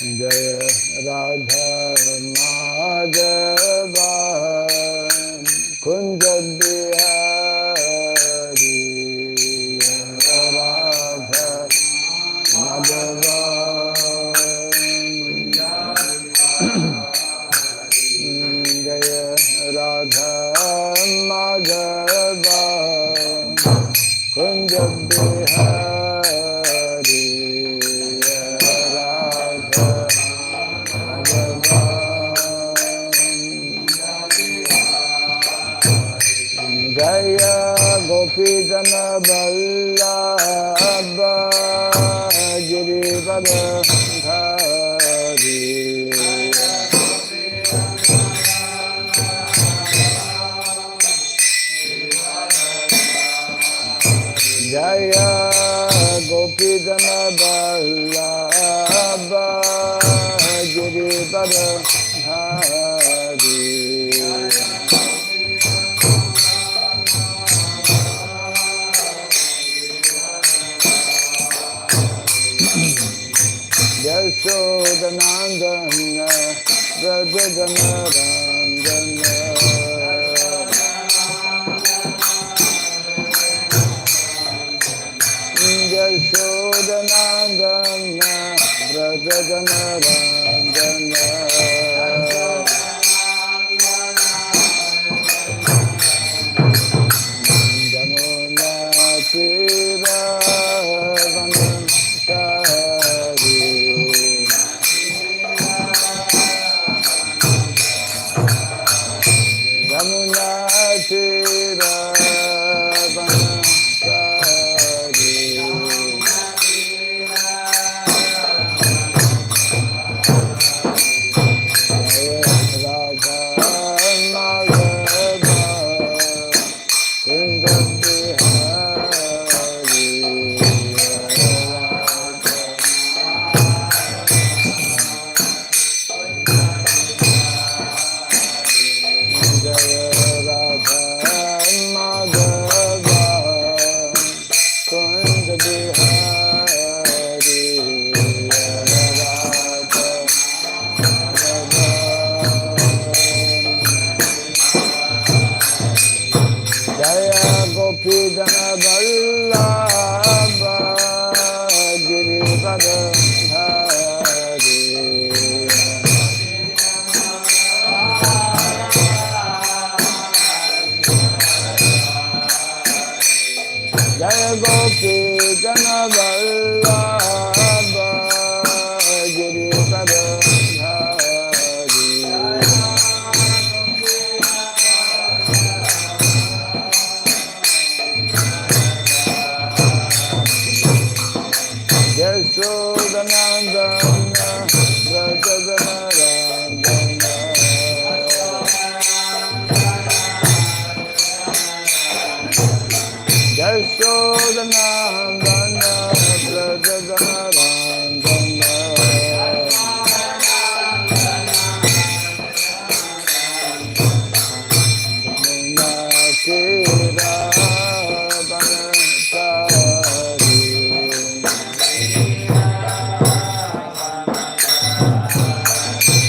Jaya Radha Madhava Kunja Bihari Radha Madhava Jaya Radha Madhava Kunja Bihari Radha Jaya Gopi Jana Vallabha Girivara Dhari Jaya Gopi Jana Vallabha Girivara Dhari Yashodanandana Brajajanarandana Yashodanandana Brajajanarandana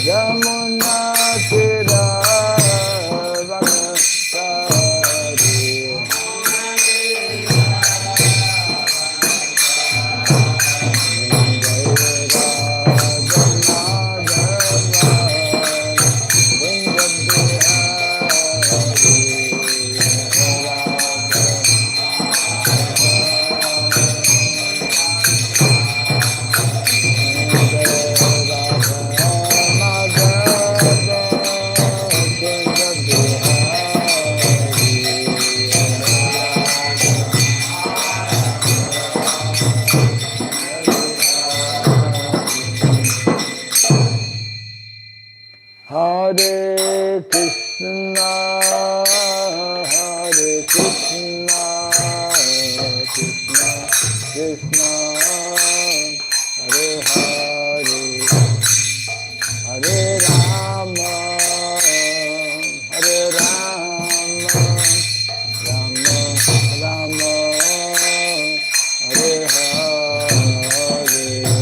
Jamuna Tira Hare Krishna, Hare Krishna, Krishna Krishna, Hare Hare, Hare Rama, Hare Rama, Rama Rama, Hare Hare.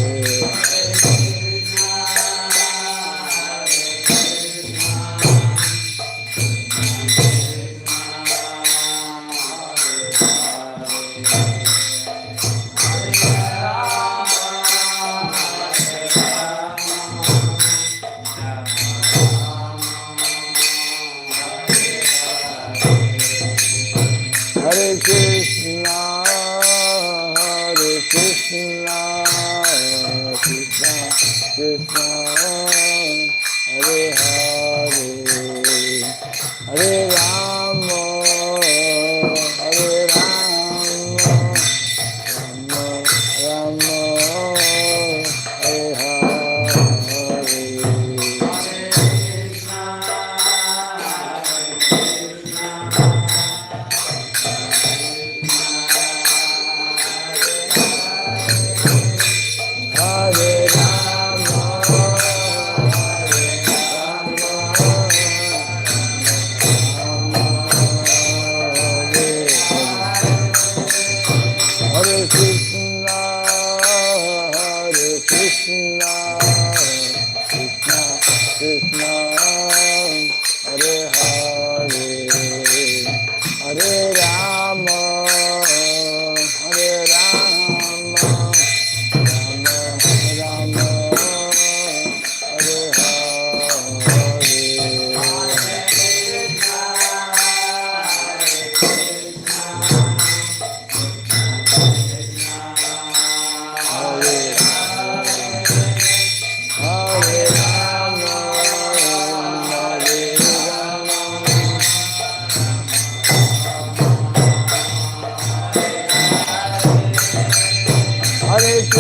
Krishna, Krishna Krishna, Hare Hare, Hare Rama, Hare Rama, Rama Hare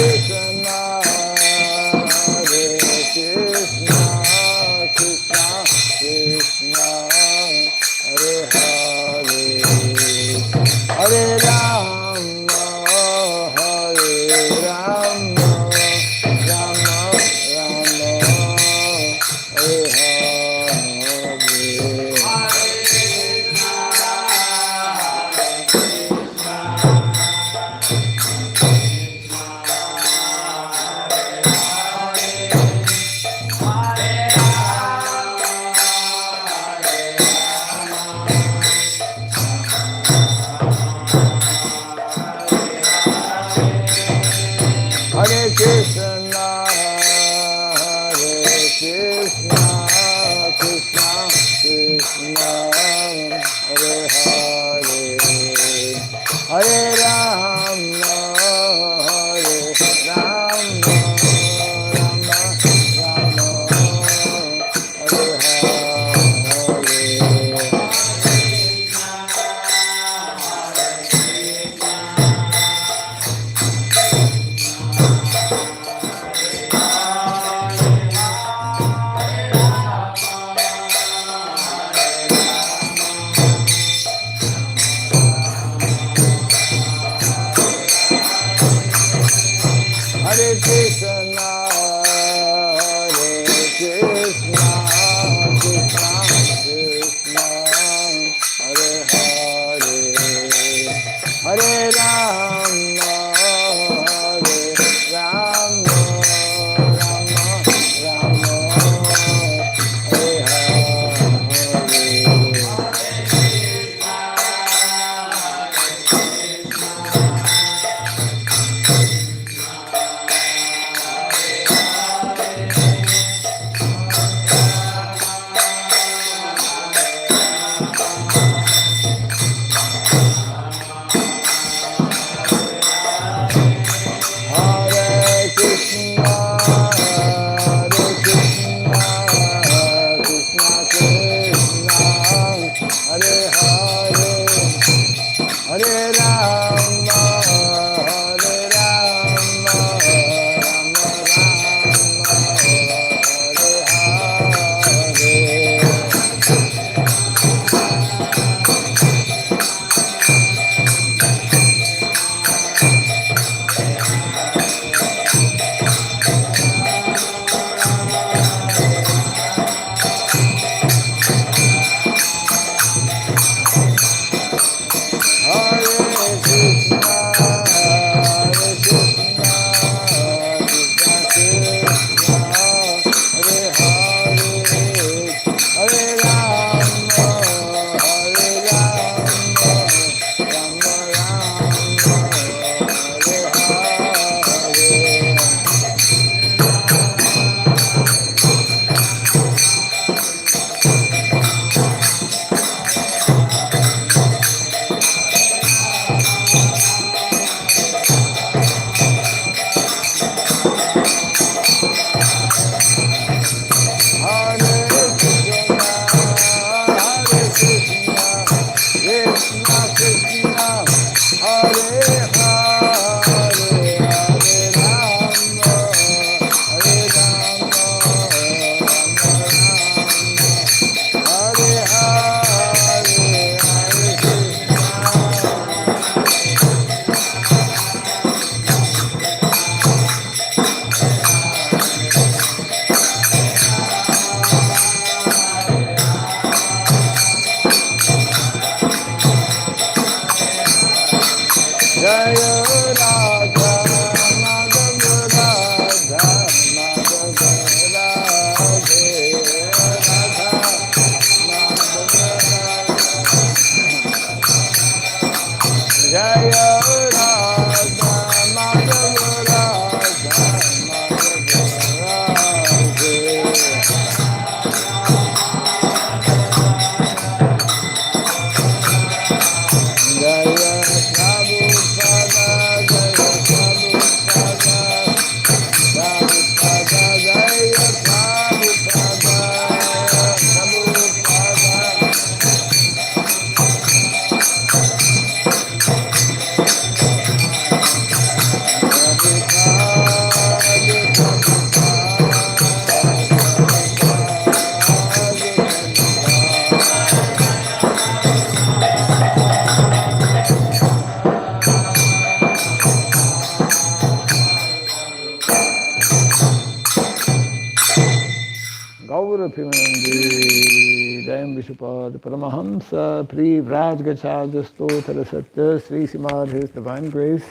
Gaura Pimanandi, Dayam Vishupad, Paramahamsa, Pri Vrajgacharya Stotra Satya, Sri Simad, His Divine Grace,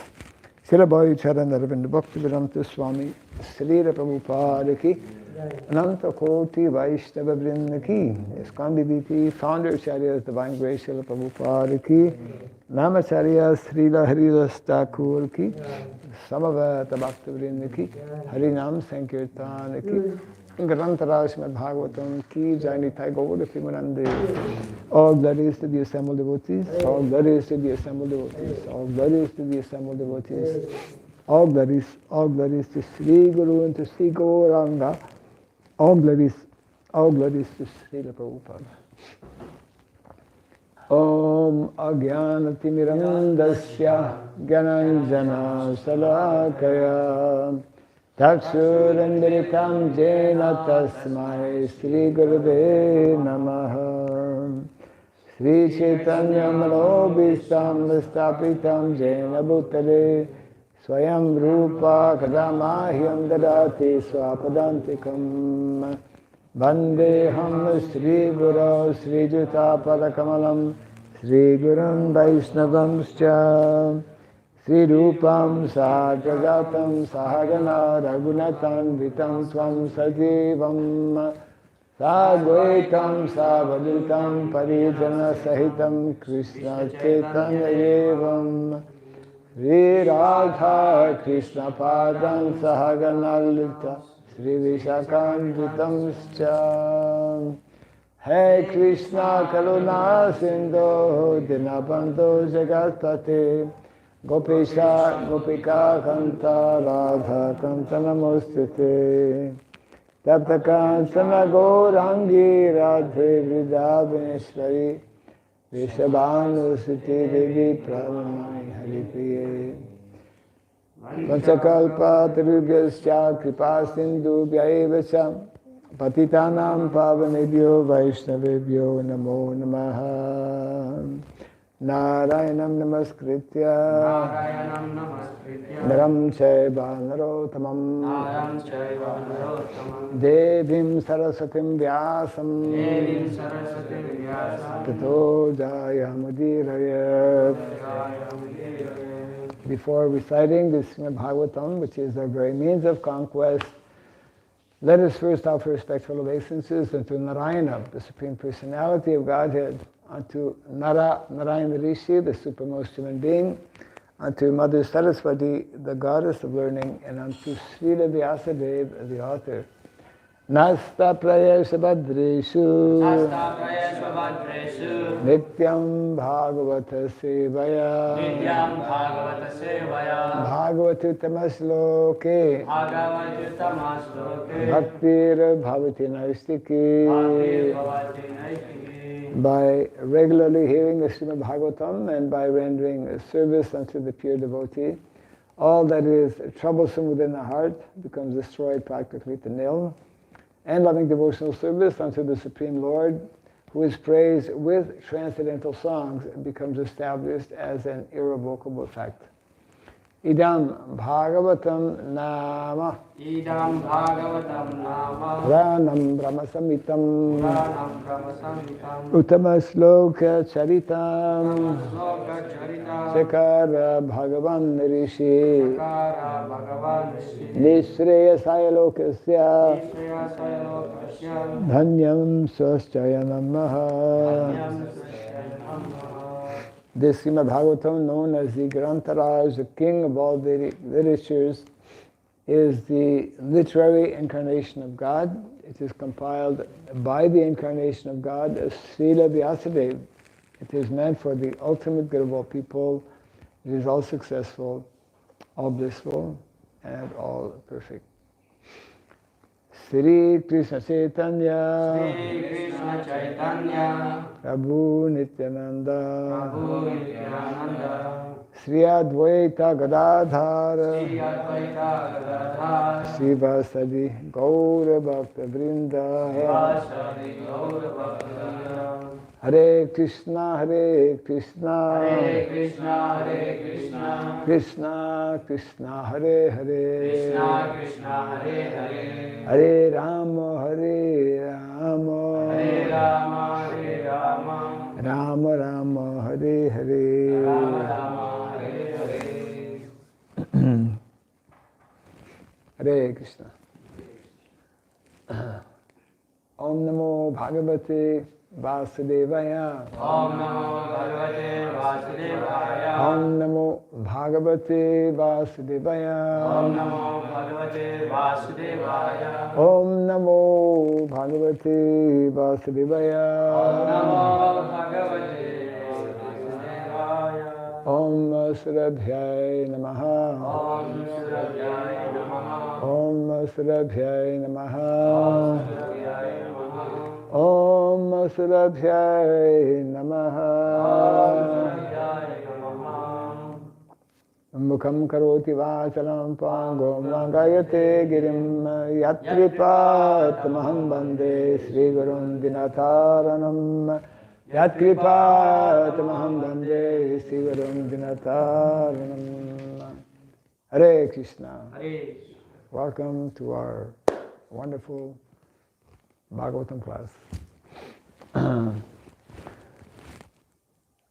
Surabi Charan Aravind Bhaktivedanta Swami, Sri Prabhupada Ki, Ananta Koti Vaishnava Vrinda Ki, Iskandi Biti, Founder Acharya's Divine Grace, Sri Prabhupada Ki, Namacharya Srila Haridas Thakur Ki, Samavata Bhaktivinoda Ki, Harinam Sankirtan Ki, Grantara Srimad Bhagavatam Ki, Jainitai Gaura Pimanande. All glories to the assembled devotees, all glories to the assembled devotees, all glories to the assembled devotees, all glories to Sri Guru and to Sri Gauranga, all glories to Srila Prabhupada. Om Agyanatimirandasya Gyananjana Salakaya Taksurandiritam Jena Tasmai Sri Gurave Namaha Sri Chaitanya Manobhistam Vistapitam Jena Bhutale Swayam Rupa Kadamahyam Dadati Swapadantikam Vandeham Sri Guru Sri Juta Padakamalam Sri Gurum Vaishnavamscha Sri Rupam Sahajatam Sahagana Raghunatan Vitam Swam Sajivam Sadvaitam Savadutam Parijana Sahitam Krishna Chaitanya Evam Sri Radha Krishna Padam Sahagana Lita Sri Vishakanvitam Scha Hey Krishna Karuna Sindhu Dinabandhu Jagatpate Gopesha Gopika Kanta Radha Kanta Namostute Tapta Kansana Gaurangi Radhe Vrindavaneshwari Vishabhanu Siti Devi Pranamai Haripriye Panchakalpa Tarubhyascha Kripa Sindhu Vyaivacha Patitanam Pavanebhyo Vaishnavebhyo Namo Namaha Narayanam Namaskritya Naram Chaiva Narottamam Devim Sarasatim Vyasam Tato Jayamudiraya. Before reciting this Srimad Bhagavatam, which is our very means of conquest, let us first offer respectful obeisances unto Narayana, the Supreme Personality of Godhead, unto Narayana Rishi, the supermost human being, unto Mother Saraswati, the goddess of learning, and unto Srila Vyasadeva, the author. Nasta Prayesha Bhadreshu Nityam Bhagavata Sevaya Bhagavatuttamasloke Bhaktir Bhavati Naistiki. By regularly hearing the Srimad Bhagavatam and by rendering service unto the pure devotee, all that is troublesome within the heart becomes destroyed practically to nil. And loving devotional service unto the Supreme Lord, who is praised with transcendental songs, becomes established as an irrevocable fact. Idam Bhagavatam Nama Pranam Brahmasamitam Uttama Sloka Charitam Sakara Bhagavan Rishi Nisreya Sayalokasya Dhanyam Swaschayana. This Srimad Bhagavatam, known as the Grantaraj, the king of all the literatures, is the literary incarnation of God. It is compiled by the incarnation of God as Srila Vyasadeva. It is meant for the ultimate good of all people. It is all successful, all blissful, and all perfect. Sri Krishna Chaitanya Prabhu Nityananda Sri Advaita Gadadhara Srivasadi Gaura Bhakta Vrinda Hare Krishna, Hare Krishna, Hare Krishna, Hare Krishna, Krishna Krishna, Hare Hare, Krishna Krishna, Hare Hare, Hare Rama, Hare Rama, Hare Rama, Hare Rama, Rama Rama, Hare Hare. Rama Rama, Hare Hare. Hare Krishna. Om Namo Bhagavate Vasudevaya. Om Namo Bhagavate Vasudevaya. Om Namo Bhagavate Vasudevaya. Om Namo Bhagavate Vasudevaya. Om Namo Bhagavate Vasudevaya. Om Namo Bhagavate Vasudevaya. Om Surabhyai Namaha. Om Surabhyai Namaha. Om Surabhyai Namaha. Om Surabhyai Namaha. Om Surabhyai Namaha. Mukham karoti vachalam pangom langayate girim yatripatamaham bande Sri Gurun Dinataranam. Yatripatamaham bande Sri Gurun Dinataranam. Hare Krishna. Hare. Welcome to our wonderful Bhagavatam class.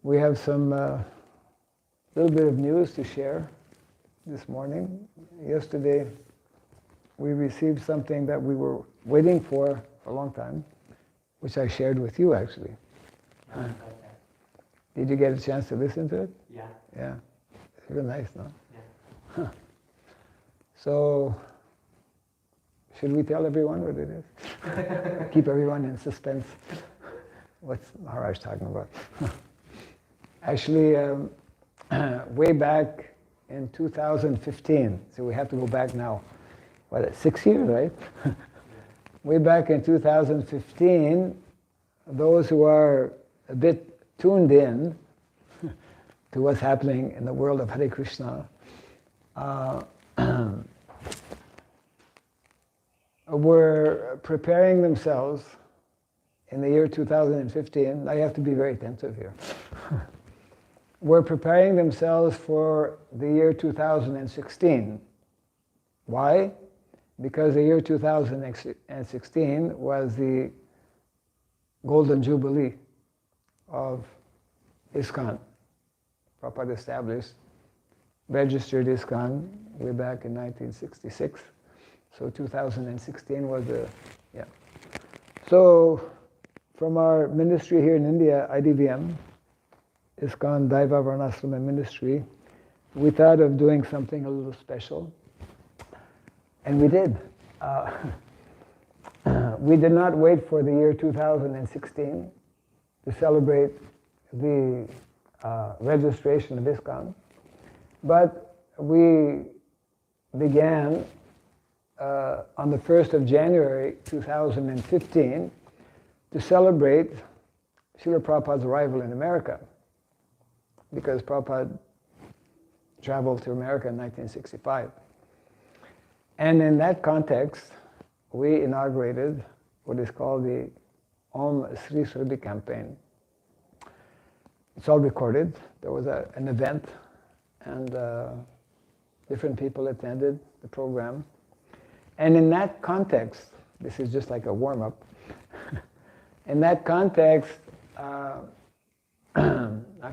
We have some little bit of news to share this morning. Yesterday, we received something that we were waiting for a long time, which I shared with you actually. Did you get a chance to listen to it? Yeah. Yeah. It's really nice, no? Yeah. So, should we tell everyone what it is? Keep everyone in suspense. What's Maharaj talking about? Actually, way back in 2015, so we have to go back now, 6 years, right? Way back in 2015, those who are a bit tuned in to what's happening in the world of Hare Krishna were preparing themselves in the year 2015. I have to be very attentive here. Were preparing themselves for the year 2016. Why? Because the year 2016 was the Golden Jubilee of ISKCON. Prabhupada established, registered ISKCON way back in 1966. So 2016 was yeah. So from our ministry here in India, IDVM, ISKCON Daiva Varnasrama Ministry, we thought of doing something a little special. And we did. We did not wait for the year 2016 to celebrate the registration of ISKCON, but we began on the 1st of January 2015 to celebrate Srila Prabhupada's arrival in America, because Prabhupada traveled to America in 1965. And in that context, we inaugurated what is called the Om Sri Surabhi campaign. It's all recorded. There was an event, and different people attended the program. And in that context, this is just like a warm-up, in that context, I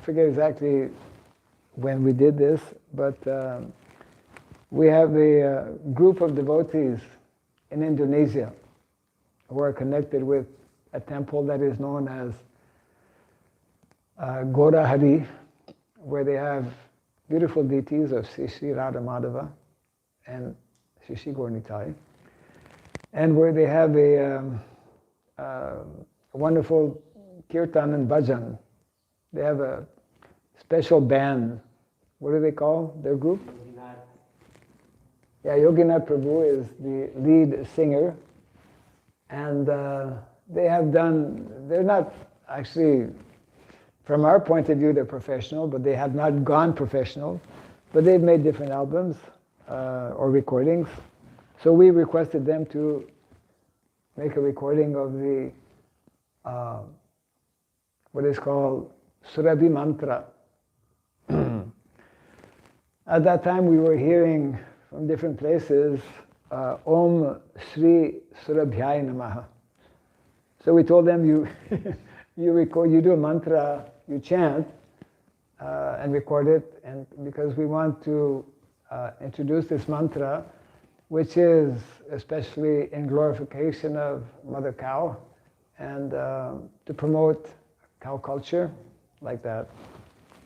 forget exactly when we did this, but we have a group of devotees in Indonesia who are connected with a temple that is known as Gora Hari, where they have beautiful deities of Sri Radha Madhava and Sri Gaura-Nitai, and where they have a wonderful kirtan and bhajan. They have a special band. What do they call their group? Yeah, Yoginath Prabhu is the lead singer, and they have done, they're not actually, from our point of view, they're professional, but they have not gone professional, but they've made different albums or recordings. So we requested them to make a recording of the what is called Surabi Mantra. At that time we were hearing from different places, Om Sri Surabhyai Namaha. So we told them, you do a mantra, you chant, and record it, and because we want to introduce this mantra, which is especially in glorification of Mother Cow, and to promote cow culture, like that.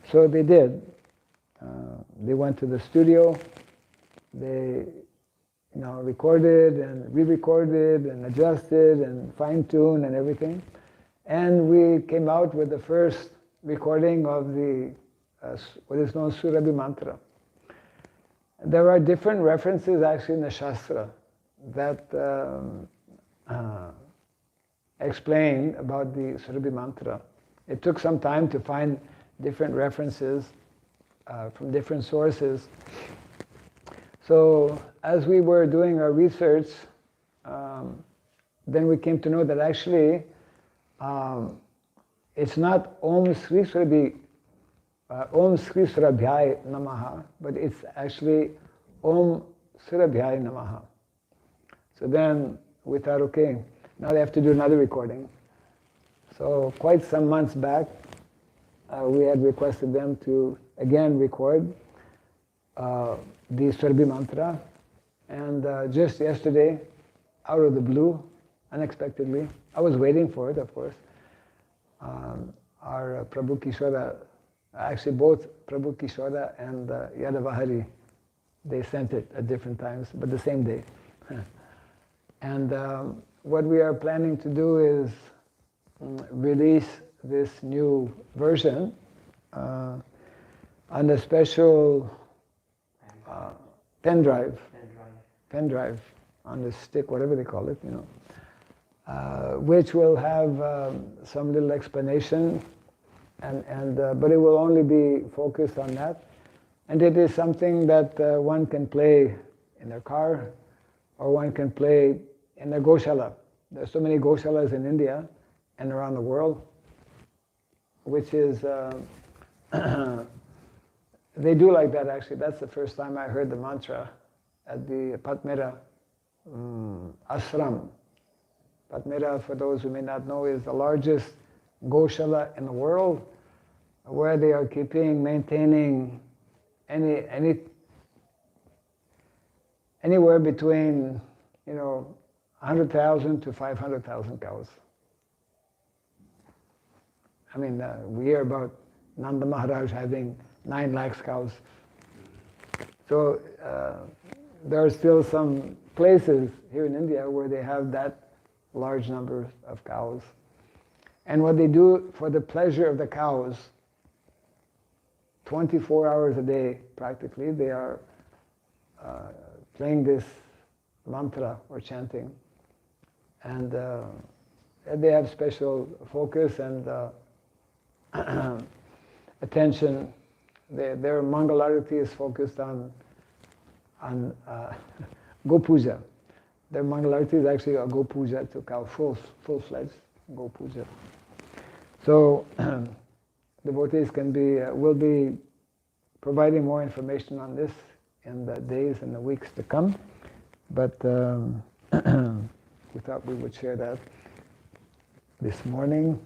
So they did. They went to the studio, they recorded and re-recorded and adjusted and fine-tuned and everything. And we came out with the first recording of the what is known as Surabhi Mantra. There are different references actually in the Shastra that explain about the Surabhi Mantra. It took some time to find different references from different sources. So as we were doing our research, then we came to know that actually it's not Om Sri Surabhi, Om Sri Surabhyai Namaha, but it's actually Om Surabhyai Namaha. So then we thought, okay, now they have to do another recording. So quite some months back, we had requested them to again record the Surabhi Mantra, and just yesterday, out of the blue, unexpectedly, I was waiting for it, of course. Our Prabhu Kishora, actually both Prabhu Kishora and Yadavahari, they sent it at different times, but the same day. And what we are planning to do is release this new version on a special pen drive on the stick, whatever they call it, which will have some little explanation, but it will only be focused on that. And it is something that one can play in their car, or one can play in their goshala. There's so many goshalas in India and around the world, which is, they do like that actually. That's the first time I heard the mantra at the Patmira ashram. Patmira, for those who may not know, is the largest goshala in the world, where they are maintaining anywhere between 100,000 to 500,000 cows. I mean, we hear about Nanda Maharaj having 9 lakhs cows. So there are still some places here in India where they have that large number of cows. And what they do for the pleasure of the cows, 24 hours a day practically, they are playing this mantra or chanting. And they have special focus and attention. Their Mangalarati is focused on Go Puja. Their Mangalarati is actually a Go Puja to cow, full-fledged Go Puja. So devotees will be providing more information on this in the days and the weeks to come. But we thought we would share that this morning.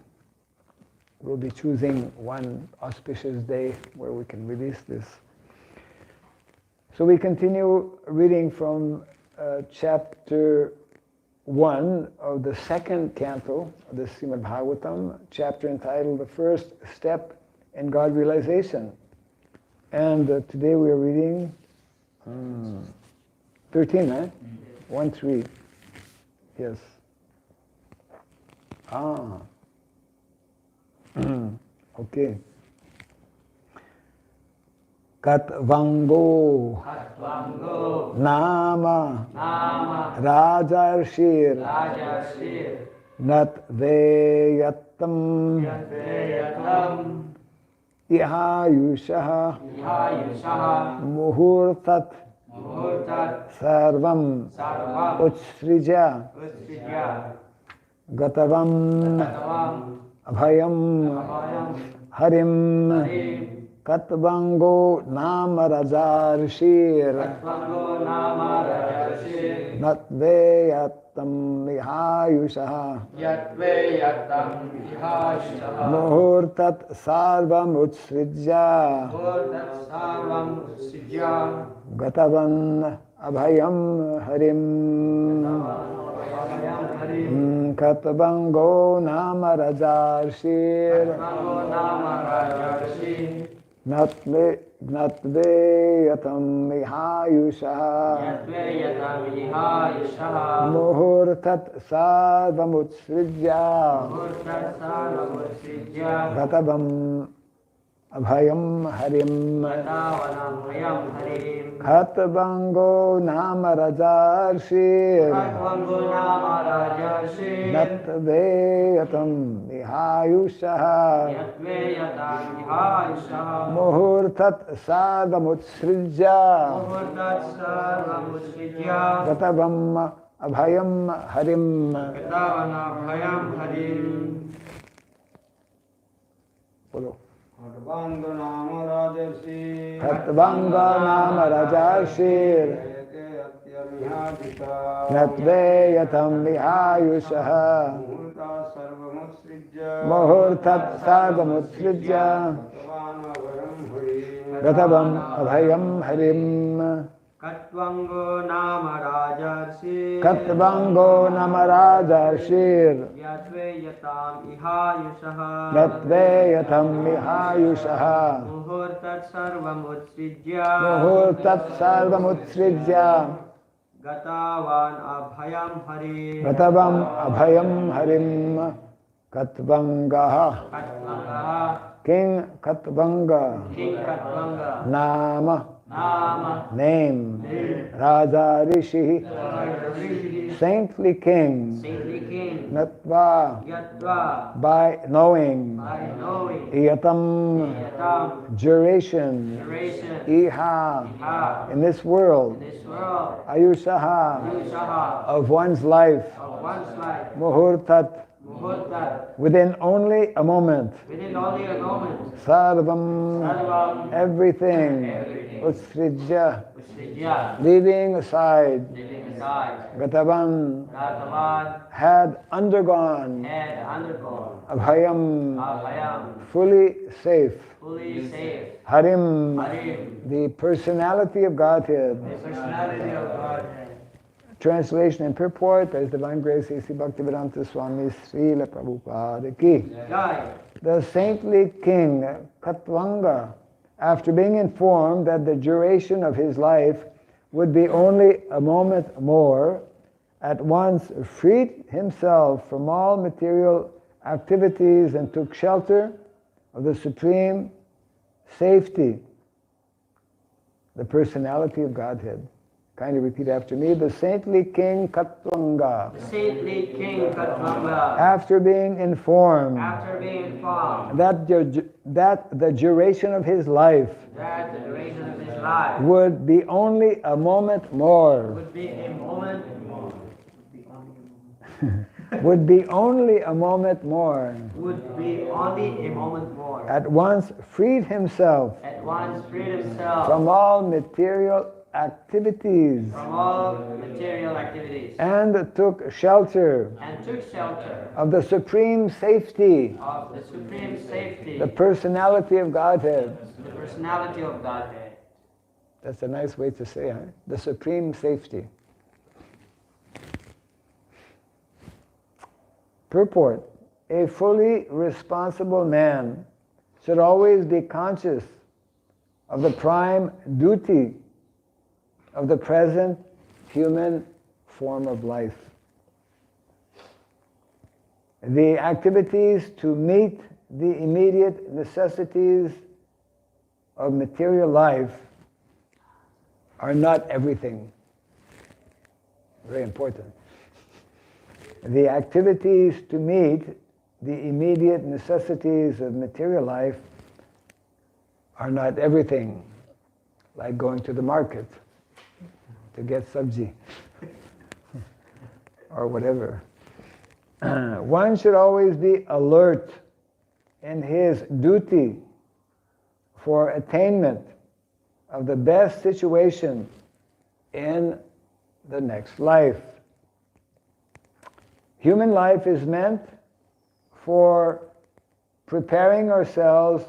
We'll be choosing one auspicious day where we can release this. So we continue reading from chapter 1 of the second canto of the Srimad Bhagavatam, chapter entitled The First Step in God Realization. And today we are reading 13, eh? 1-3. Yes. Okay. Katvango Nama Rajarshir Natveyatam Ihayushaha Muhurtat Sarvam Utsrija Gatavam Abhayam Harim Katvango Namarajarshir Natveyatam Mihayushaha Muhurtat Sarvam Utsrijya Gatavan Abhayam Harim Katvango Namarajarshir Natveyatam Mihayushaha Muhurtat Sarvamutsrijya Gatavam Abhayam Harim Katvango Namarajarshir Natveyatam Mihayushaha Muhurtat Sarvamutsrijya Gatavam Abhayam Harim. Bolo. Khatvanga Nama Rajarshir Natveyatam Vihayushaha Muhurtat Sarvamutsrijya Gatavam Abhayam Harim. Katvango Namarajarshir Katvango Namarajarshir Yatveyatam Ihayushaha Natveyatam Mihayushaha Muhurtat Sarvamutsrijya Gatavan Abhayam Harim Gatavam Abhayam Harim. Katvangaha King Katvanga Nama Name Raja Rishi Saintly King Natva by knowing Iyatam duration Iha in this world Ayushaha of one's life Muhurtat within only a moment Sarvam everything Utsrijya leaving aside Gatavan had undergone Abhayam fully safe Harim the personality of Godhead. Translation and purport by His Divine Grace A.C. Bhaktivedanta Swami Srila Prabhupada Ki. The saintly king Katvanga, after being informed that the duration of his life would be only a moment more, at once freed himself from all material activities and took shelter of the supreme safety, the personality of Godhead. Kindly repeat after me. The saintly king Katvanga. After being informed. That the duration of his life. Would be only a moment more. Would be only a moment more. At once freed himself. From all material activities and took shelter of the supreme safety, the personality of Godhead. That's a nice way to say it, the supreme safety. Purport: a fully responsible man should always be conscious of the prime duty of the present human form of life. The activities to meet the immediate necessities of material life are not everything. Very important. The activities to meet the immediate necessities of material life are not everything, like going to the market to get sabji or whatever. One should always be alert in his duty for attainment of the best situation in the next life. Human life is meant for preparing ourselves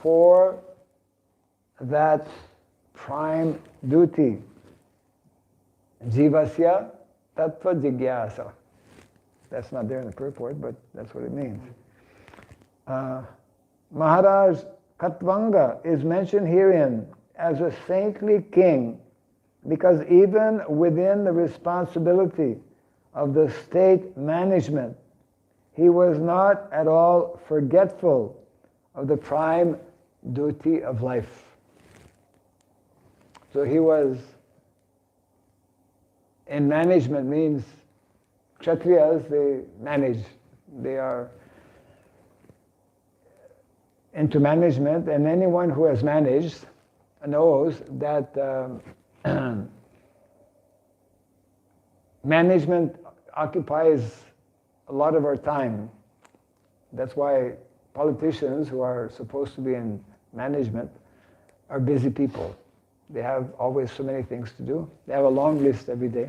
for that prime duty. Jivasya tattva jigyasa. That's not there in the purport, but that's what it means. Maharaj Katvanga is mentioned herein as a saintly king because even within the responsibility of the state management, he was not at all forgetful of the prime duty of life. So he was in management, means Kshatriyas, they manage, they are into management, and anyone who has managed knows that management occupies a lot of our time. That's why politicians who are supposed to be in management are busy people. They have always so many things to do. They have a long list every day.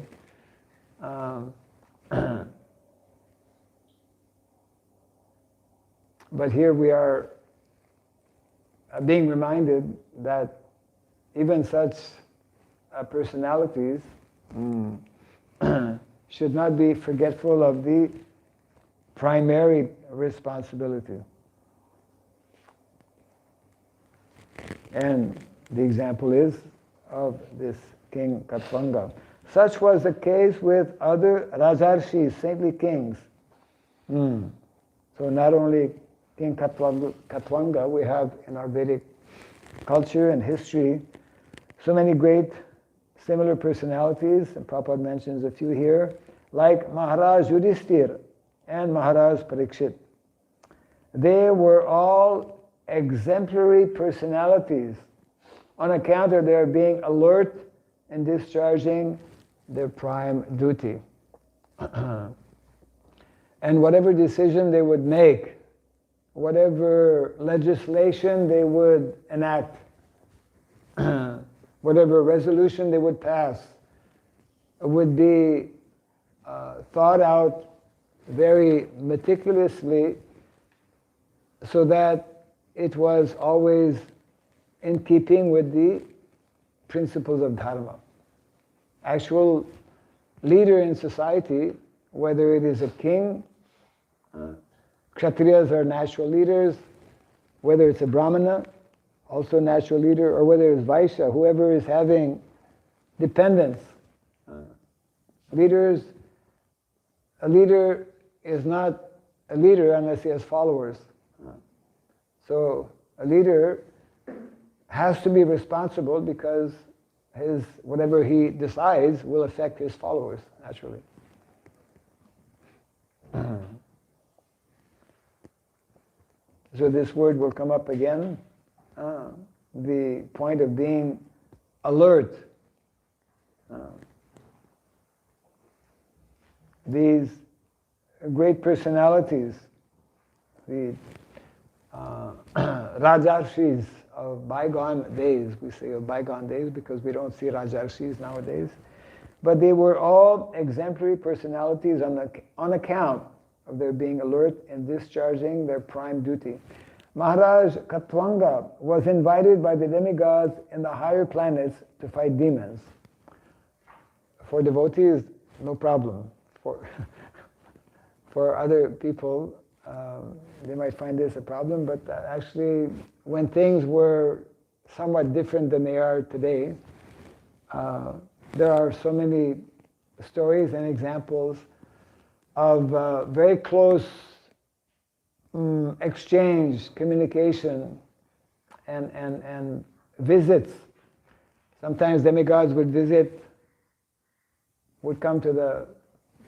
But here we are being reminded that even such personalities should not be forgetful of the primary responsibility. And the example is of this King Katvanga. Such was the case with other Rajarshis, saintly kings. So not only King Katvanga, we have in our Vedic culture and history so many great similar personalities, and Prabhupada mentions a few here, like Maharaj Yudhishthir and Maharaj Parikshit. They were all exemplary personalities on account of their being alert and discharging their prime duty. And whatever decision they would make, whatever legislation they would enact, whatever resolution they would pass, would be thought out very meticulously so that it was always in keeping with the principles of dharma. Actual leader in society, whether it is a king, Kshatriyas are natural leaders, whether it's a Brahmana, also natural leader, or whether it's Vaishya, whoever is having dependents. A leader is not a leader unless he has followers. So a leader has to be responsible because whatever he decides will affect his followers, naturally. So this word will come up again, the point of being alert. These great personalities, the Rajarshis of bygone days, we say of bygone days because we don't see Rajarshis nowadays, but they were all exemplary personalities on account of their being alert and discharging their prime duty. Maharaj Katvanga was invited by the demigods in the higher planets to fight demons. For devotees, no problem. For other people, they might find this a problem, but actually when things were somewhat different than they are today, there are so many stories and examples of very close exchange, communication, and visits. Sometimes demigods would come to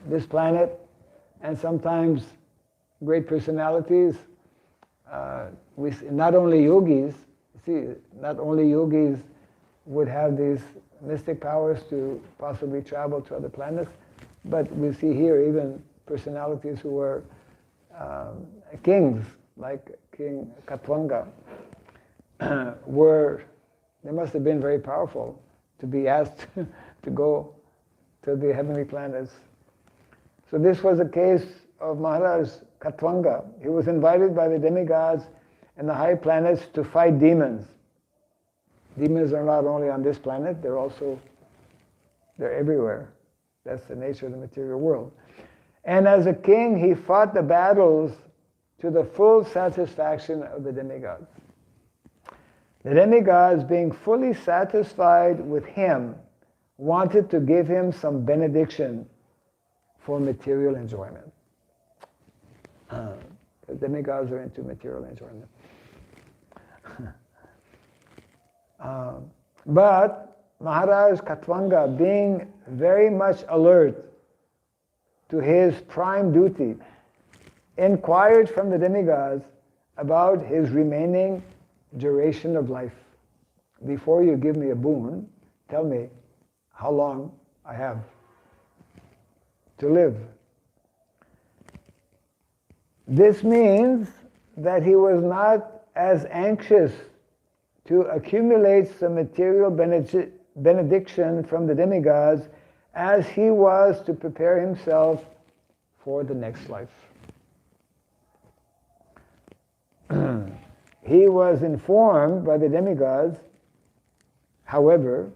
this planet, and sometimes great personalities, not only yogis would have these mystic powers to possibly travel to other planets, but we see here even personalities who were kings, like King Katwanga, they must have been very powerful to be asked to go to the heavenly planets. So this was a case of Maharaj Katwanga. He was invited by the demigods and the high planets to fight demons. Demons are not only on this planet, they're everywhere. That's the nature of the material world. And as a king, he fought the battles to the full satisfaction of the demigods. The demigods, being fully satisfied with him, wanted to give him some benediction for material enjoyment. The demigods are into material enjoyment. But Maharaj Katwanga, being very much alert to his prime duty, inquired from the demigods about his remaining duration of life. Before you give me a boon, tell me how long I have to live. This means that he was not as anxious to accumulate some material benediction from the demigods as he was to prepare himself for the next life. He was informed by the demigods, however,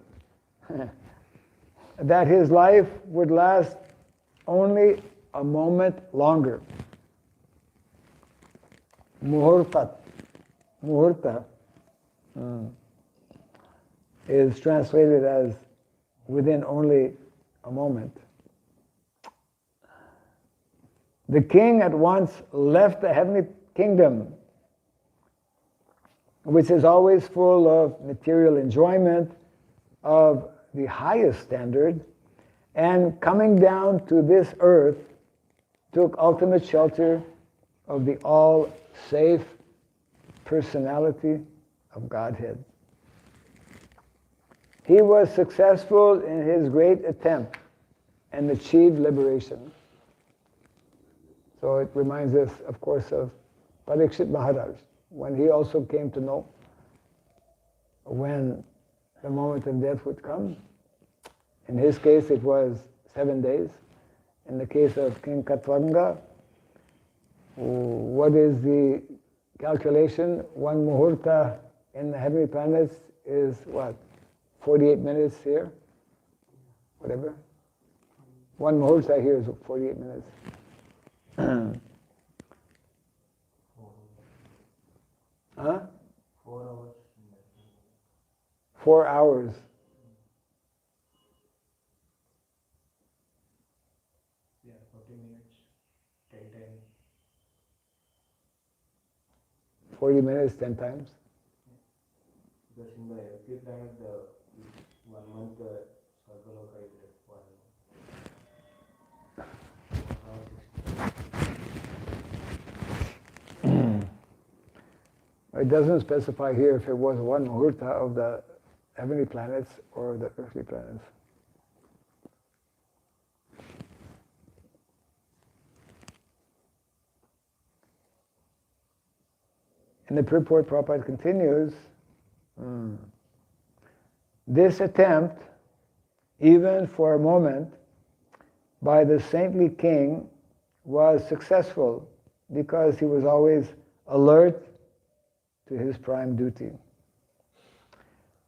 that his life would last only a moment longer. Muhurta is translated as within only a moment. The king at once left the heavenly kingdom, which is always full of material enjoyment of the highest standard, and coming down to this earth, took ultimate shelter of the all-safe personality of Godhead. He was successful in his great attempt and achieved liberation. So it reminds us, of course, of Parikshit Maharaj, when he also came to know when the moment of death would come. In his case, it was 7 days. In the case of King Katwanga, what is the calculation? One muhurta in the heavenly planets is what? 48 minutes here? Whatever. One muhurta here is 48 minutes. 4 hours. 4 hours. Yeah, 40 minutes. 10 times. 40 minutes, 10 times. Because in the every planet, the 1 month Sarvaloka is like 1 hour. It doesn't specify here if it was one muhurta of the heavenly planets or the earthly planets. In the purport, Prabhupada continues, this attempt, even for a moment, by the saintly king was successful because he was always alert to his prime duty.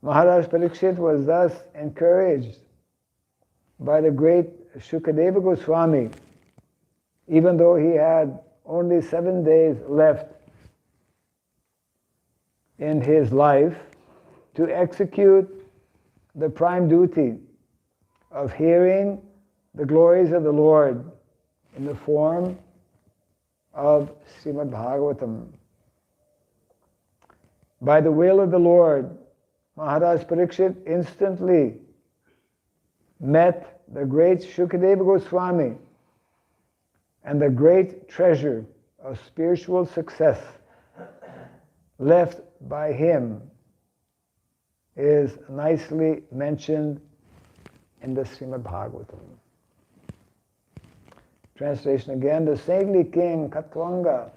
Maharaj Parikshit was thus encouraged by the great Shukadeva Goswami, even though he had only 7 days left in his life, to execute the prime duty of hearing the glories of the Lord in the form of Srimad Bhagavatam. By the will of the Lord, Maharaj Parikshit instantly met the great Shukadeva Goswami, and the great treasure of spiritual success left by him is nicely mentioned in the Srimad Bhagavatam. Translation again, the saintly king Katwanga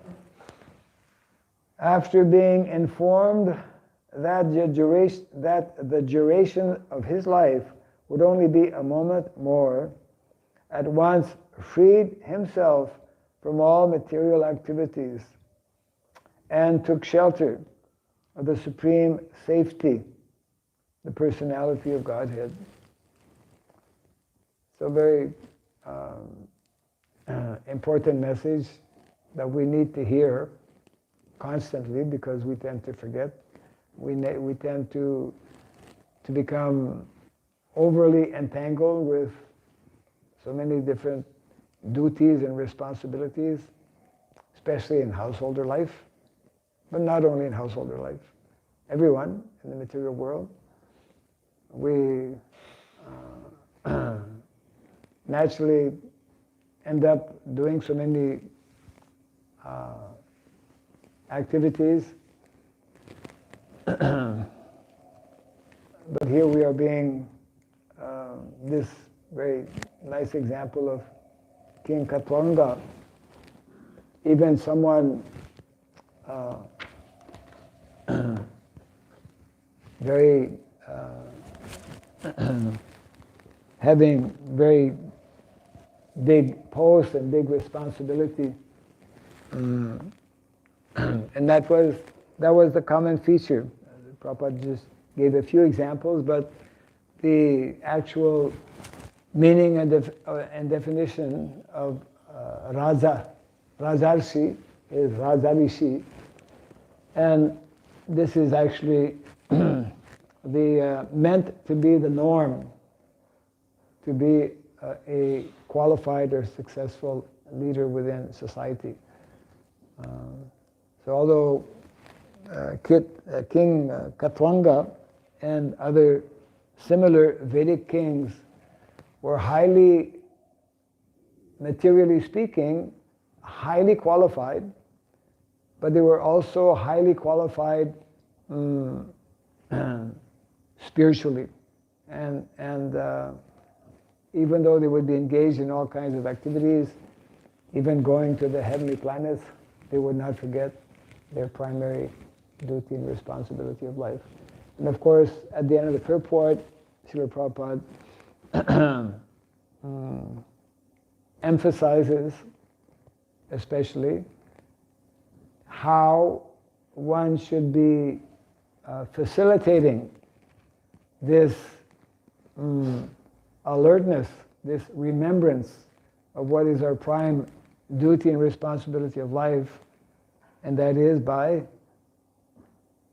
after being informed that the duration of his life would only be a moment more, at once freed himself from all material activities and took shelter of the supreme safety, the personality of Godhead. So very important message that we need to hear constantly, because we tend to forget. We tend to become overly entangled with so many different duties and responsibilities, especially in householder life, but not only in householder life. Everyone in the material world, we naturally end up doing so many activities. But here we are being this very nice example of King Katwanga. Even someone very having very big post and big responsibility, and that was the common feature. Prabhupada just gave a few examples, but the actual meaning and definition of Rajarshi is Rajarishi, and this is actually meant to be the norm, to be a qualified or successful leader within society. So although King Katwanga and other similar Vedic kings were highly, materially speaking, highly qualified, but they were also highly qualified spiritually. And even though they would be engaged in all kinds of activities, even going to the heavenly planets, they would not forget their primary duty and responsibility of life. And of course, at the end of the purport, Srila Prabhupada emphasizes especially how one should be facilitating this alertness, this remembrance of what is our prime duty and responsibility of life, and that is by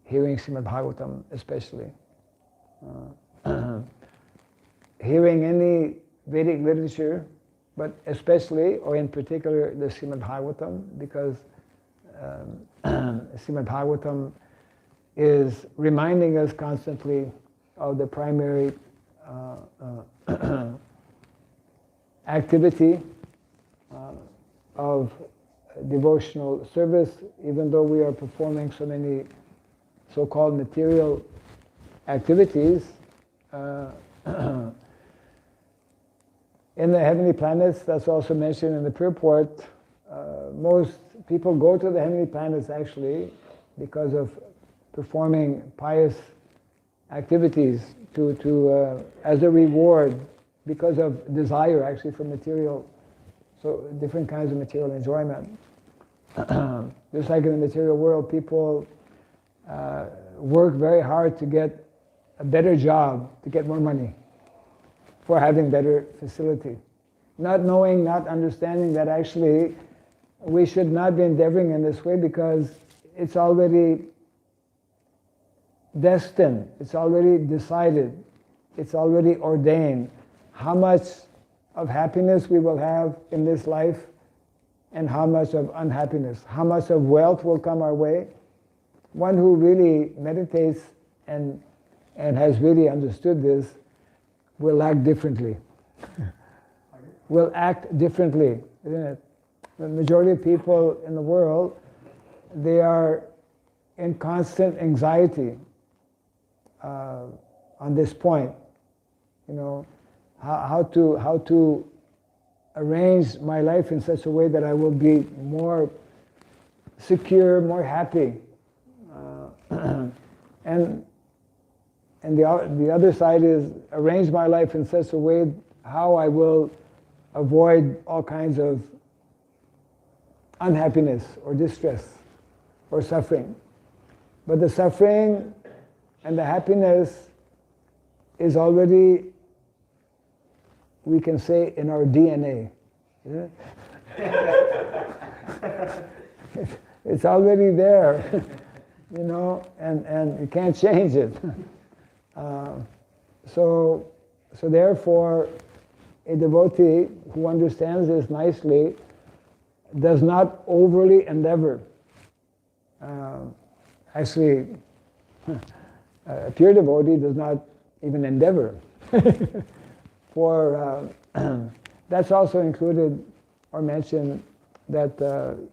hearing Srimad Bhagavatam especially. Hearing any Vedic literature, but especially, or in particular, the Srimad Bhagavatam, because Srimad Bhagavatam is reminding us constantly of the primary activity of devotional service, even though we are performing so many so-called material activities. In the heavenly planets, that's also mentioned in the purport, most people go to the heavenly planets actually because of performing pious activities as a reward, because of desire actually for material, so different kinds of material enjoyment. Just like in the material world, people work very hard to get a better job, to get more money, for having better facility. Not knowing, not understanding that actually we should not be endeavoring in this way, because it's already destined, it's already decided, it's already ordained how much of happiness we will have in this life and how much of unhappiness, how much of wealth will come our way. One who really meditates and has really understood this will act differently. Will act differently, isn't it? The majority of people in the world, they are in constant anxiety on this point. You know, how to arrange my life in such a way that I will be more secure, more happy, and the other side is arrange my life in such a way how I will avoid all kinds of unhappiness or distress or suffering. But the suffering and the happiness is already, we can say, in our DNA. Isn't it? It's already there, you know, and you can't change it. So therefore, a devotee who understands this nicely does not overly endeavor. Actually, a pure devotee does not even endeavor. For that's also included or mentioned that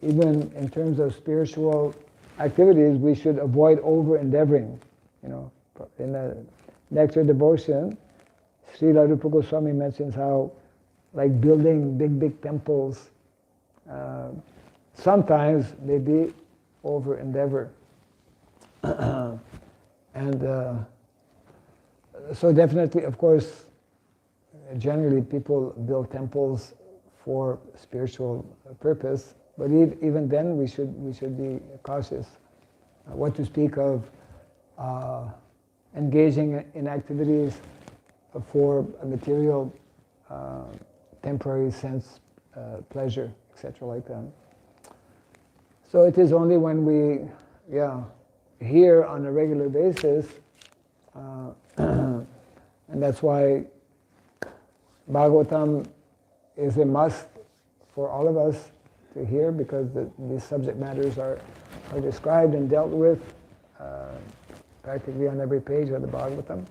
even in terms of spiritual activities, we should avoid over endeavoring. You know, in the Nectar Devotion, Srila Rupa Goswami mentions how, like building big temples, sometimes may be over endeavor. And so definitely, of course, generally people build temples for spiritual purpose, but even then we should be cautious. What to speak of engaging in activities for a material, temporary sense pleasure, etc., like that. So it is only when we, hear on a regular basis, and that's why Bhagavatam is a must for all of us to hear, because these subject matters are described and dealt with practically on every page of the Bhagavatam.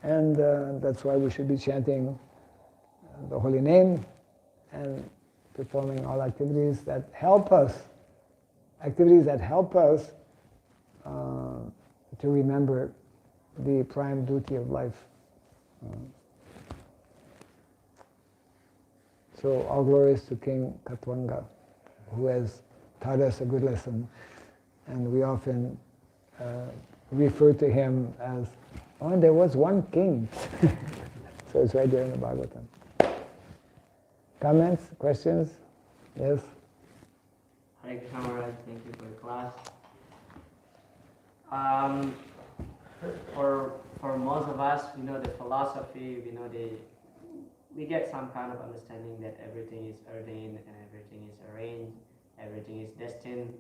And that's why we should be chanting the holy name and performing all activities that help us to remember the prime duty of life. So all glories to King Katwanga, who has taught us a good lesson, and we often refer to him as, oh, there was one king. So it's right there in the Bhagavatam. Comments, questions? Yes? Hare Krishna Maharaj, thank you for the class. For most of us, we know the philosophy, we get some kind of understanding that everything is ordained and everything is arranged, everything is destined,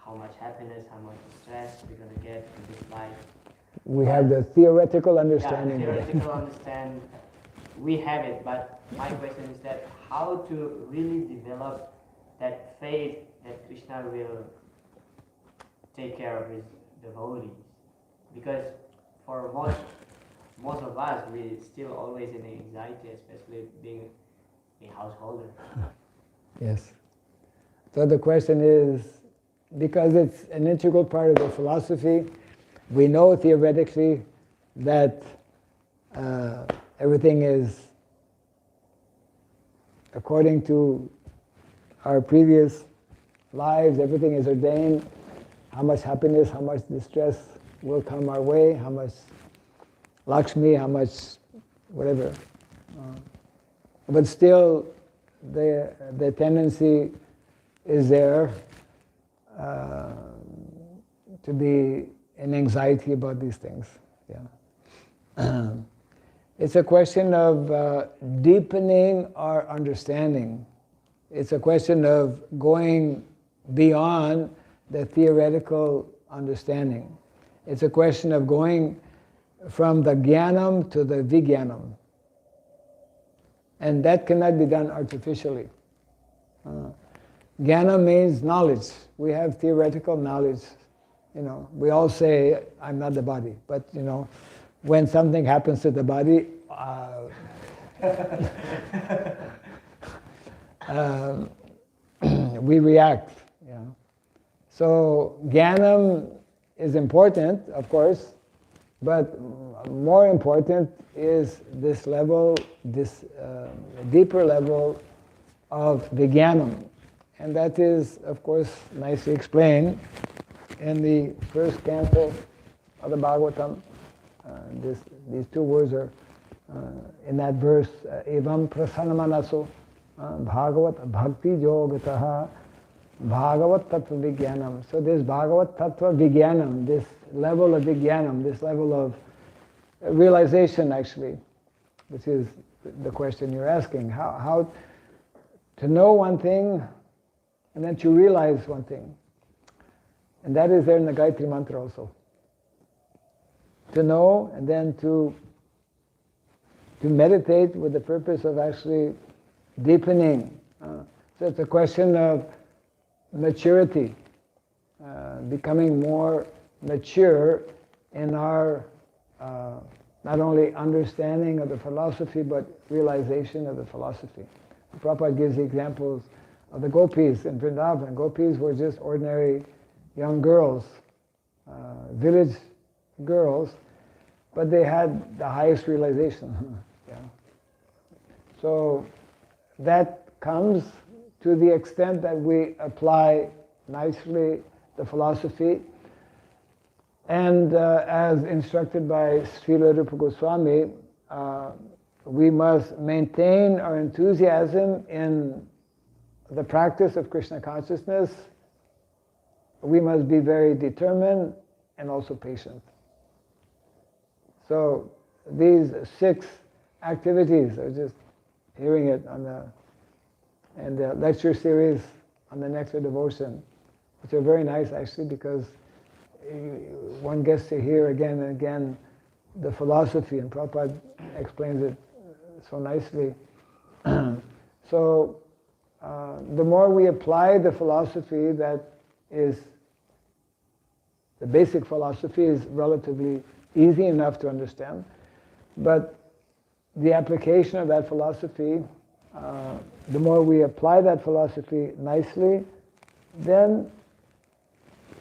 how much happiness, how much stress we're going to get in this life. We have the theoretical understanding. Yeah, theoretical understand, we have it, but my question is that how to really develop that faith that Krishna will take care of his devotees. Because for most of us, we still always in anxiety, especially being a householder. Yes. So the question is, because it's an integral part of the philosophy, we know theoretically that everything is according to our previous lives, everything is ordained, how much happiness, how much distress will come our way, how much Lakshmi, how much whatever. But still, the tendency is there to be in anxiety about these things. Yeah. It's a question of deepening our understanding. It's a question of going beyond the theoretical understanding. It's a question of going from the jnanam to the vijnanam. And that cannot be done artificially. Jnana means knowledge. We have theoretical knowledge. You know, we all say, I'm not the body. But, you know, when something happens to the body, we react. You know. So jnanam is important, of course, but more important is this level, this deeper level of vijnanam. And that is, of course, nicely explained in the first canto of the Bhagavatam. These two words are in that verse, evam prasanamanaso bhagavat bhakti yogataha bhagavat tattva vijnanam. So this bhagavat tattva vijnanam, this level of vijnanam, this level of realization actually, which is the question you're asking, how to know one thing and then to realize one thing. And that is there in the Gayatri Mantra also. To know and then to meditate with the purpose of actually deepening. So it's a question of maturity, becoming more mature in our not only understanding of the philosophy but realization of the philosophy. Prabhupada gives the examples of the gopis in Vrindavan. Gopis were just ordinary young girls, village girls, but they had the highest realization. Yeah. So that comes to the extent that we apply nicely the philosophy, and as instructed by Srila Rupa Goswami, we must maintain our enthusiasm in the practice of Krishna consciousness. We must be very determined and also patient. So these 6 activities, I was just hearing it on the lecture series on the Nectar Devotion, which are very nice actually, because one gets to hear again and again the philosophy, and Prabhupada explains it so nicely. So the more we apply the philosophy, that is, the basic philosophy is relatively easy enough to understand, but the application of that philosophy, the more we apply that philosophy nicely, then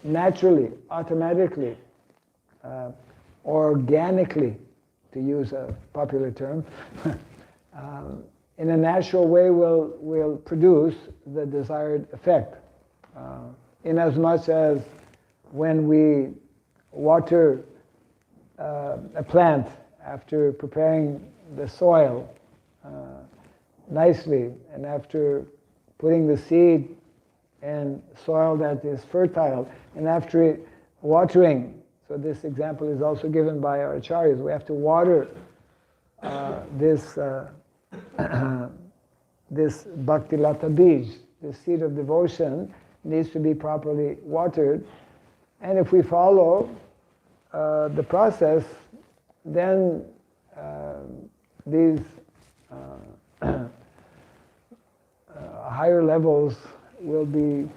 naturally, automatically, organically, to use a popular term, in a natural way will produce the desired effect. Inasmuch as when we water a plant after preparing the soil nicely, and after putting the seed in soil that is fertile, and after watering, so this example is also given by our acharyas, we have to water this this bhakti lata bij, this seed of devotion needs to be properly watered, and if we follow the process, then these higher levels will be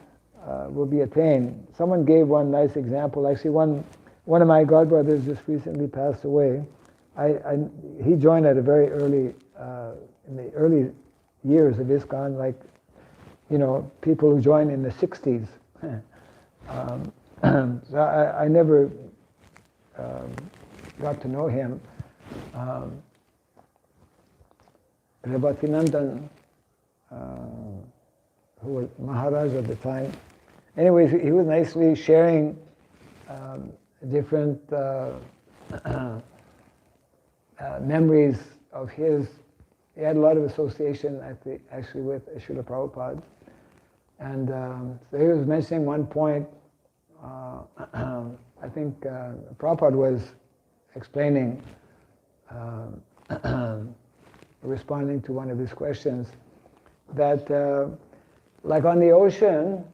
attained. Someone gave one nice example. Actually, one of my godbrothers just recently passed away. He joined at a very early, in the early years of ISKCON, like, people who join in the 60s. So I never got to know him. Rebhatinandan, who was Maharaj at the time. Anyways, he was nicely sharing different memories of his. He had a lot of association actually with Srila Prabhupada. And so he was mentioning one point, I think Prabhupada was explaining, responding to one of his questions, that like on the ocean,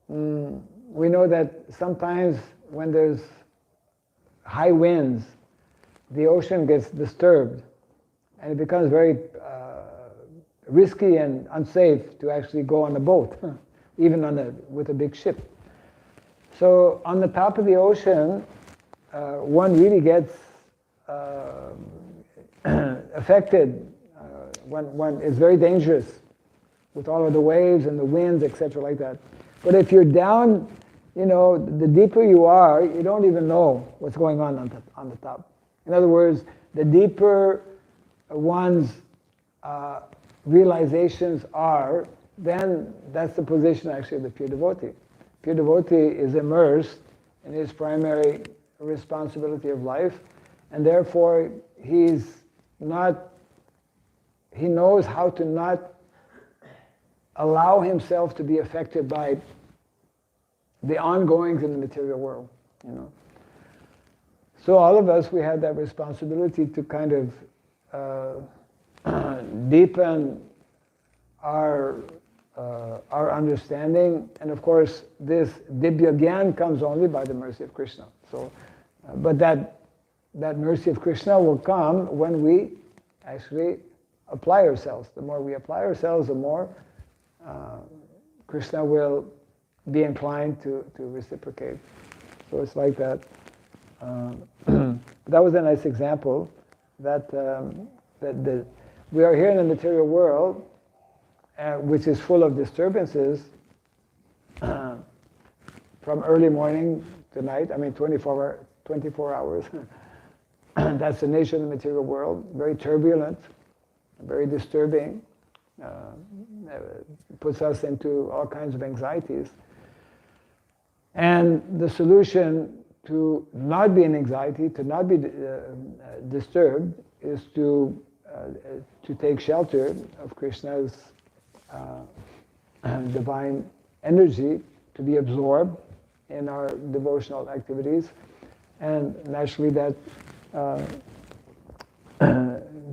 we know that sometimes when there's high winds, the ocean gets disturbed, and it becomes very risky and unsafe to actually go on a boat, even with a big ship. So on the top of the ocean, one really gets affected when it's very dangerous with all of the waves and the winds, etc., like that. But if you're down, the deeper you are, you don't even know what's going on the top. In other words, the deeper one's realizations are, then that's the position actually of the pure devotee. Pure devotee is immersed in his primary responsibility of life, and therefore he knows how to not allow himself to be affected by the ongoings in the material world, you know. So all of us, we have that responsibility to kind of deepen our understanding, and of course this Dibya Gyan comes only by the mercy of Krishna. So, but that mercy of Krishna will come when we actually apply ourselves. The more we apply ourselves, the more Krishna will be inclined to reciprocate. So it's like that. That was a nice example that we are here in the material world, which is full of disturbances from early morning to night. I mean, 24 hours. That's the nature of the material world. Very turbulent, very disturbing. Puts us into all kinds of anxieties. And the solution to not be in anxiety, to not be disturbed, is to take shelter of Krishna's divine energy, to be absorbed in our devotional activities, and naturally that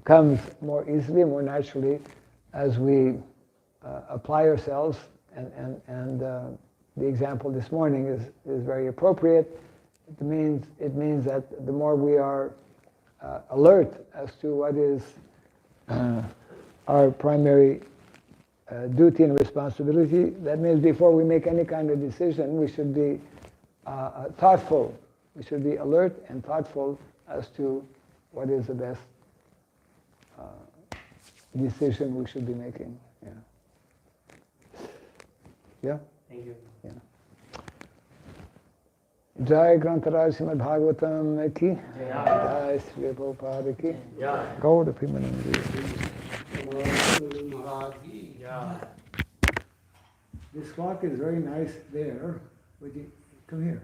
comes more easily, more naturally, as we apply ourselves, and the example this morning is very appropriate. It means that the more we are alert as to what is our primary duty and responsibility, that means before we make any kind of decision, we should be thoughtful. We should be alert and thoughtful as to what is the best decision we should be making. Yeah. Yeah? Thank you. Yeah. Jai Grantaraj Srimad Bhagavatam ki. Jai Sri Prabhupada ki. Go to Pimanandi. This clock is very nice there. Would you come here?